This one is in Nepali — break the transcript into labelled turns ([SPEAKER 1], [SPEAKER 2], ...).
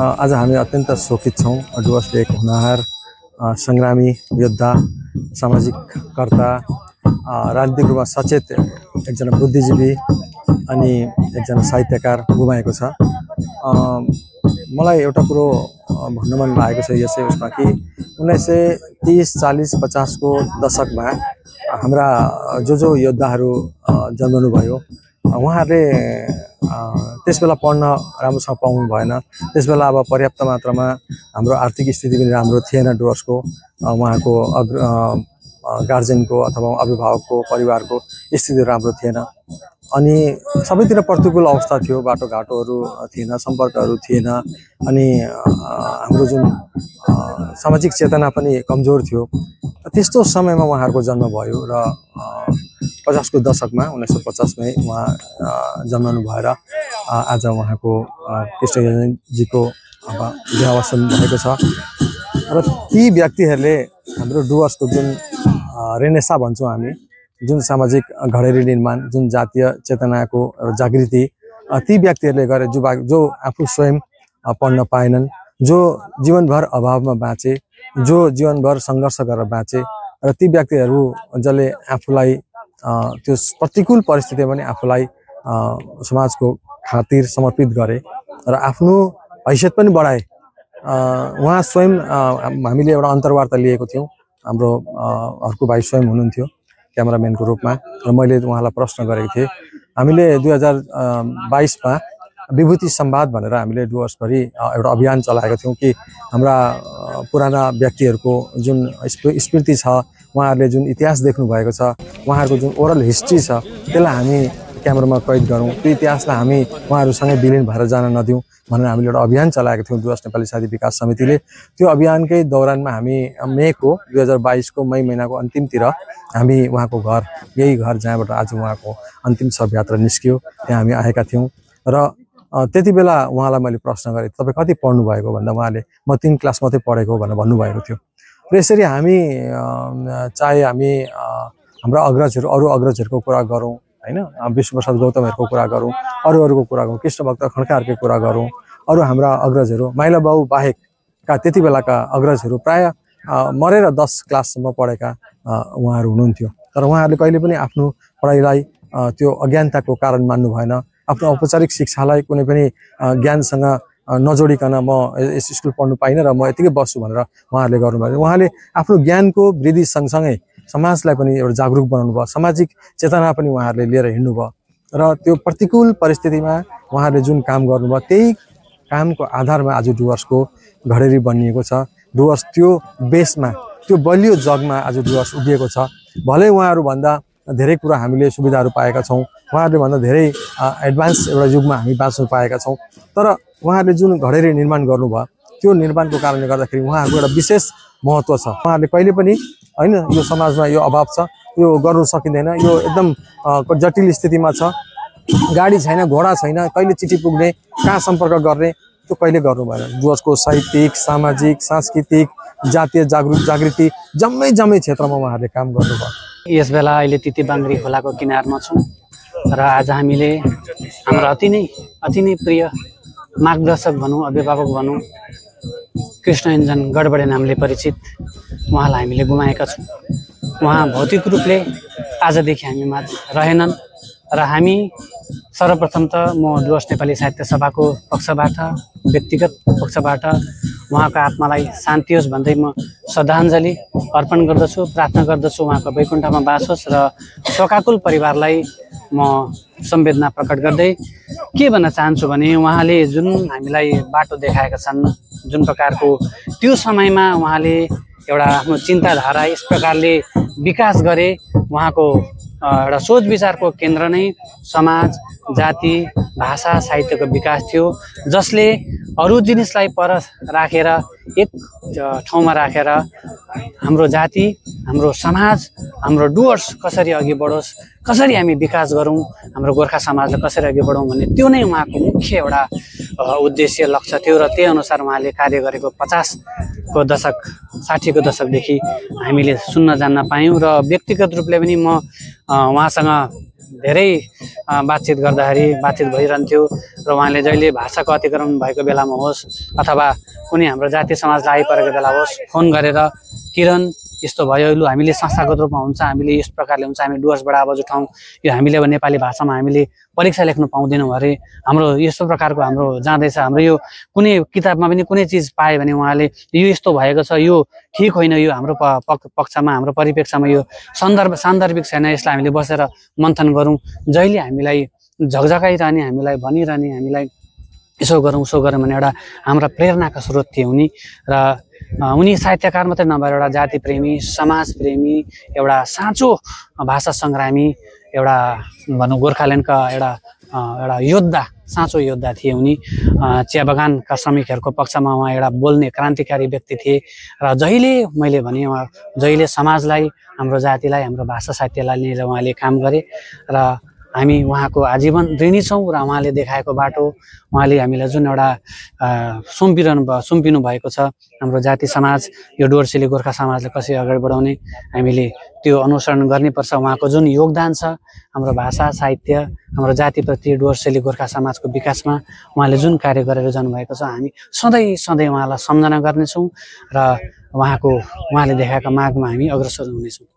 [SPEAKER 1] आज हामी अत्यन्त शोकित छौँ। डुवर्सले एक हुनहार संग्रामी योद्धा, सामाजिक कर्ता, राजनीतिक रूपमा सचेत एकजना बुद्धिजीवी अनि एकजना साहित्यकार गुमाएको छ। मलाई एउटा कुरो भन्न मन लागेको छ यसै उसमा कि 1930, 40, 50 को दशकमा हाम्रा जो योद्धाहरू जन्मनुभयो उहाँहरूले त्यसबेला पढ्न राम्रोसँग पाउनु भएन। त्यसबेला अब पर्याप्त मात्रामा हाम्रो आर्थिक स्थिति पनि राम्रो थिएन। डुवर्सको उहाँको गार्जेनको अथवा अभिभावकको परिवारको स्थिति राम्रो थिएन अनि सबैतिर प्रतिकूल अवस्था थियो। बाटोघाटोहरू थिएन, सम्पर्कहरू थिएन अनि हाम्रो जुन सामाजिक चेतना पनि कमजोर थियो। त्यस्तो समयमा उहाँहरूको जन्म भयो र 50 को दशकमा 1950 मै उहाँ जन्मनु भएर आज उहाँको कृष्णजीको देहावसान भएको छ। र ती व्यक्तिहरूले हाम्रो डुवर्सको जुन रेनेसा भन्छौँ हामी, जुन सामाजिक घडेरी निर्माण, जुन जातीय चेतनाको जागृति ती व्यक्तिहरूले गरे जो आफू स्वयं पढ्न पाएनन्, जो जीवनभर अभावमा बाँचे, जो जीवनभर सङ्घर्ष गरेर बाँचे र ती व्यक्तिहरू जसले आफूलाई त्यो प्रतिकूल परिस्थितिमा पनि आफूलाई समाजको खातिर समर्पित गरे र आफ्नो हैसियत पनि बढाए। उहाँ स्वयं हामीले एउटा अन्तर्वार्ता लिएको थियौँ। हाम्रो अर्को भाइ स्वयं हुनुहुन्थ्यो क्यामेराम्यानको रूपमा र मैले उहाँलाई प्रश्न गरेको थिएँ। हामीले 2022 मा विभूति संवाद भनेर हामीले डुवर्सभरि एउटा अभियान चलाएका थियौँ कि हाम्रा पुराना व्यक्तिहरूको जुन स्मृति छ, उहाँहरूले जुन इतिहास देख्नु भएको छ, उहाँहरूको जुन ओरल हिस्ट्री छ, त्यसलाई हामी क्यामेरामा कैद गरौँ, त्यो इतिहासलाई हामी उहाँहरूसँगै विलिन भएर जान नदिउँ भनेर हामीले एउटा अभियान चलाएका थियौँ डुवर्स नेपाली साहित्य विकास समितिले। त्यो अभियानकै दौरानमा हामी 2022 को मई महिनाको अन्तिमतिर हामी उहाँको घर, यही घर जहाँबाट आज उहाँको अन्तिम शव यात्रा निस्कियो, त्यहाँ हामी आएका थियौँ। र त्यति बेला उहाँलाई मैले प्रश्न गरेँ, तपाईँ कति पढ्नु भएको भन्दा उहाँले म 3 क्लास मात्रै पढेको भनेर भन्नुभएको थियो। र यसरी हामी चाहे हामी हाम्रा अग्रजहरू, अरू अग्रजहरूको कुरा गरौँ हैन, विष्णुप्रसाद गौतमहरूको कुरा गरौँ, अरूहरूको कुरा गरौँ, कृष्णभक्त खड्काहरूको कुरा गरौँ, अरू हाम्रा अग्रजहरू माइला बाउ बाहेकका त्यति बेलाका अग्रजहरू प्राय मरेर 10 क्लाससम्म पढेका उहाँहरू हुनुहुन्थ्यो। तर उहाँहरूले कहिले पनि आफ्नो पढाइलाई त्यो अज्ञानताको कारण मान्नु भएन। आफ्नो औपचारिक शिक्षालाई कुनै पनि ज्ञानसँग नजोडिकन म यस स्कुल पढ्नु पाइनँ र म यतिकै बस्छु भनेर उहाँहरूले गर्नुभयो। उहाँले आफ्नो ज्ञानको वृद्धि सँगसँगै समाजलाई पनि एउटा जागरुक बनाउनु भयो, सामाजिक चेतना पनि उहाँहरूले लिएर हिँड्नुभयो र त्यो प्रतिकूल परिस्थितिमा उहाँहरूले जुन काम गर्नुभयो त्यही कामको आधारमा आज डुवर्सको घडेरी बनिएको छ। डुवर्स त्यो बेसमा, त्यो बलियो जगमा आज डुवर्स उभिएको छ। भलै उहाँहरूभन्दा धेरै कुरा हामीले सुविधाहरू पाएका छौँ, उहाँहरूले भन्दा धेरै एडभान्स एउटा युगमा हामी बाँच्नु पाएका छौँ, तर उहाँहरूले जुन घडेरी निर्माण गर्नुभयो त्यो निर्माणको कारणले गर्दाखेरि उहाँहरूको एउटा विशेष महत्त्व छ। उहाँहरूले कहिले पनि हैन यो समाजमा यो अभाव छ, यो गर्नु सकिँदैन, यो एकदम जटिल स्थितिमा छ, गाडी छैन, घोडा छैन, कहिले चिठी पुग्ने, कहाँ सम्पर्क गर्ने, त्यो कहिले गर्नु भएन। डुवर्सको साहित्यिक, सामाजिक, सांस्कृतिक, जातीय जागृति जम्मै क्षेत्रमा उहाँहरूले काम गर्नुभयो।
[SPEAKER 2] यस बेला अहिले तितेबाङ्ग्री खोलाको किनारमा छौँ र आज हामीले हाम्रो अति नै प्रिय मार्गदर्शक भनौँ, अभिभावक भनौँ, कृष्णञ्जन गडबडे नामले परिचित उहाँलाई हामीले गुमाएका छौँ। उहाँ भौतिक रूपले आजदेखि हामी माझ रहेनन् र हामी सर्वप्रथम त म डुवर्स नेपाली साहित्य सभाको पक्षबाट, व्यक्तिगत पक्षबाट उहाँको आत्मालाई शान्ति होस् भन्दै म श्रद्धाञ्जली अर्पण गर्दछु, प्रार्थना गर्दछु उहाँको वैकुण्ठमा बास होस् र शोकाकुल परिवारलाई म संवेदना प्रकट गर्दै के भन्न चाहन्छु भने उहाँले जुन हामीलाई बाटो देखाएका छन्, जुन प्रकारको त्यो समयमा उहाँले एउटा आफ्नो चिन्ताधारा यस प्रकारले विकास गरे, उहाँको एउटा सोच विचारको केन्द्र नै समाज, जाति, भाषा, साहित्यको विकास थियो, जसले अरू जिनिसलाई पर राखेर एक ठाउँमा राखेर हाम्रो जाति, हाम्रो समाज, हाम्रो डुवर्स कसरी अघि बढोस्, कसरी हामी विकास गरौँ, हाम्रो गोर्खा समाजलाई कसरी अघि बढाउँ भन्ने त्यो नै उहाँको मुख्य एउटा उद्देश्य, लक्ष्य थियो र त्यही अनुसार उहाँले कार्य गरेको 50 को दशक 60 को दशकदेखि हामीले सुन्न जान्न पायौँ र व्यक्तिगत रूपले पनि म उहाँसँग धेरै बातचित गर्दाखेरि बातचित भइरहन्थ्यो र उहाँले जहिले भाषाको अतिक्रमण भएको बेलामा होस् अथवा कुनै हाम्रो जातीय समाजलाई आइपरेको बेला होस् फोन गरेर किरण यस्तो भयो लु हामीले संस्थागत रूपमा हुन्छ हामीले यस प्रकारले हुन्छ हामी डुवर्सबाट आवाज उठाउँ यो हामीले अब नेपाली भाषामा हामीले परीक्षा लेख्न पाउँदैनौँ अरे हाम्रो यस्तो प्रकारको हाम्रो जाँदैछ हाम्रो यो कुनै किताबमा पनि कुनै चिज पायो भने उहाँले यो यस्तो भएको छ यो ठिक होइन यो हाम्रो पक्षमा हाम्रो परिप्रेक्ष्यमा यो सान्दर्भिक छैन यसलाई हामीले बसेर मन्थन गरौँ जहिले हामीलाई झकझकाइरहने हामीलाई भनिरहने हामीलाई यसो गरौँ उसो गरौँ भने एउटा हाम्रा प्रेरणाका स्रोत थिए उनी र उनी साहित्यकार मात्रै नभएर एउटा जाति प्रेमी समाज प्रेमी एउटा साँचो भाषा सङ्ग्रामी एउटा भनौँ गोर्खाल्यान्डका एउटा योद्धा साँचो योद्धा थिए उनी चिया बगानका श्रमिकहरूको पक्षमा उहाँ एउटा बोल्ने क्रान्तिकारी व्यक्ति थिए र जहिले मैले भने उहाँ जहिले समाजलाई हाम्रो जातिलाई हाम्रो भाषा साहित्यलाई लिएर उहाँले काम गरे र हामी उहाँको आजीवन ऋणी छौँ र उहाँले देखाएको बाटो उहाँले हामीलाई जुन एउटा सुम्पिनु भएको छ हाम्रो जाति समाज यो डुवर्सेली गोर्खा समाजलाई कसरी अगाडि बढाउने हामीले त्यो अनुसरण गर्नुपर्छ उहाँको जुन योगदान छ हाम्रो भाषा साहित्य हाम्रो जातिप्रति डुवर्सेली गोर्खा समाजको विकासमा उहाँले जुन कार्य गरेर जानुभएको छ हामी सधैँ उहाँलाई सम्झना गर्नेछौँ र उहाँले देखाएका मार्गमा हामी अग्रसर हुनेछौँ।